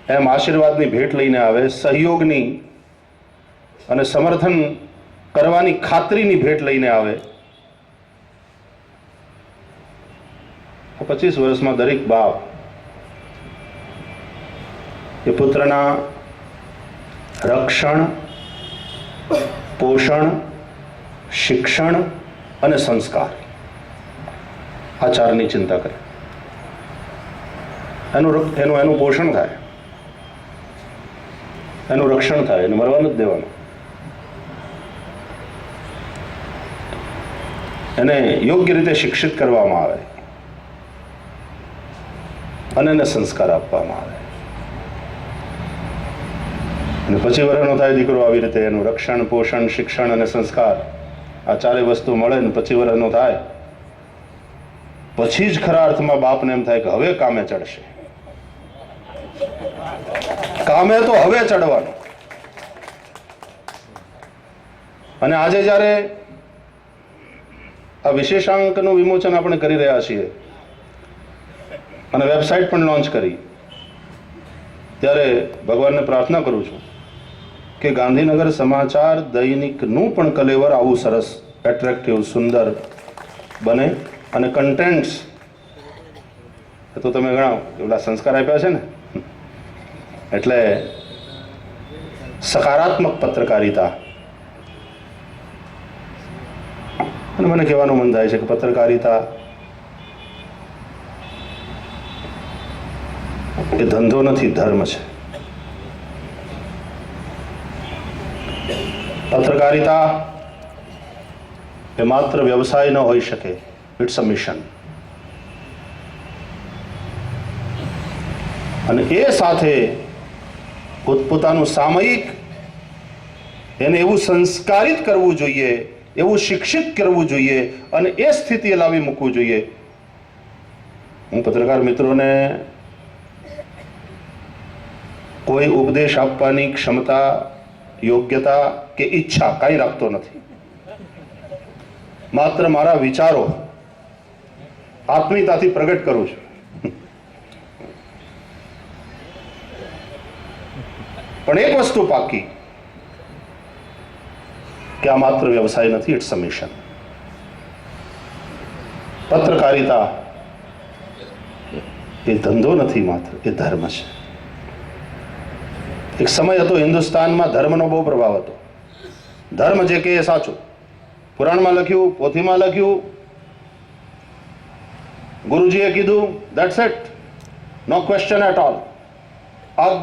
એમ આશીર્વાદની ભેટ લઈને આવે, સહયોગની અને સમર્થન કરવાની ખાતરીની ભેટ લઈને આવે. 25 વર્ષમાં દરેક બાપ એ પુત્રના રક્ષણ, પોષણ, શિક્ષણ અને સંસ્કાર આ ચારની ચિંતા કરે. એનું પોષણ થાય, એનું રક્ષણ થાય, એને મરવા નથી દેવાનું, એને યોગ્ય રીતે શિક્ષિત કરવામાં આવે અને એને સંસ્કાર આપવામાં આવે. અને 25 વર્ષનો થાય દીકરો, આવી રીતે એનું રક્ષણ, પોષણ, શિક્ષણ અને સંસ્કાર આ ચારેય વસ્તુ મળે ને 25 વર્ષનો થાય પછી જ ખરા અર્થમાં બાપને એમ થાય કે હવે કામે ચડશે. કામે તો હવે ચડવાનું. અને આજે જ્યારે આ વિશેષાંકનું વિમોચન આપણે કરી રહ્યા છીએ અને વેબસાઇટ પણ લોન્ચ કરી, ત્યારે ભગવાનને પ્રાર્થના કરું છું કે ગાંધીનગર સમાચાર દૈનિકનું પણ કલેવર આવું સરસ, એટ્રેક્ટિવ, સુંદર બને અને કન્ટેન્ટ્સ તો તમે ઘણા એવડા સંસ્કાર આપ્યા છે ને, એટલે સકારાત્મક પત્રકારિતા. અને મને કહેવાનું મન થાય છે કે પત્રકારિતા એ ધંધો નથી, ધર્મ છે. પત્રકારિતા એ માત્ર વ્યવસાય ન હોઈ શકે, ઇટ્સ અ મિશન. અને એ સાથે પોતપોતાનું સામયિક એને એવું સંસ્કારિત કરવું જોઈએ, એવું શિક્ષિત કરવું જોઈએ અને એ સ્થિતિએ લાવી મૂકવું જોઈએ. હું પત્રકાર મિત્રોને કોઈ ઉપદેશ આપવાની ક્ષમતા, યોગ્યતા કે ઈચ્છા કાંઈ રાખતો નથી. માત્ર મારા વિચારો આત્મીયતાથી પ્રગટ કરું છું. પણ એક વસ્તુ પાકી કે આ માત્ર વ્યવસાય નથી, ઇટ્સ અ મિશન. પત્રકારિતા એ ધંધો નથી માત્ર, એ ધર્મ છે. એક સમય હતો હિન્દુસ્તાનમાં ધર્મનો બહુ પ્રભાવ હતો. ધર્મ જે કે એ સાચું. પુરાણમાં લખ્યું, પોથીમાં લખ્યું, ગુરુજીએ કીધું, that's it, no question at all.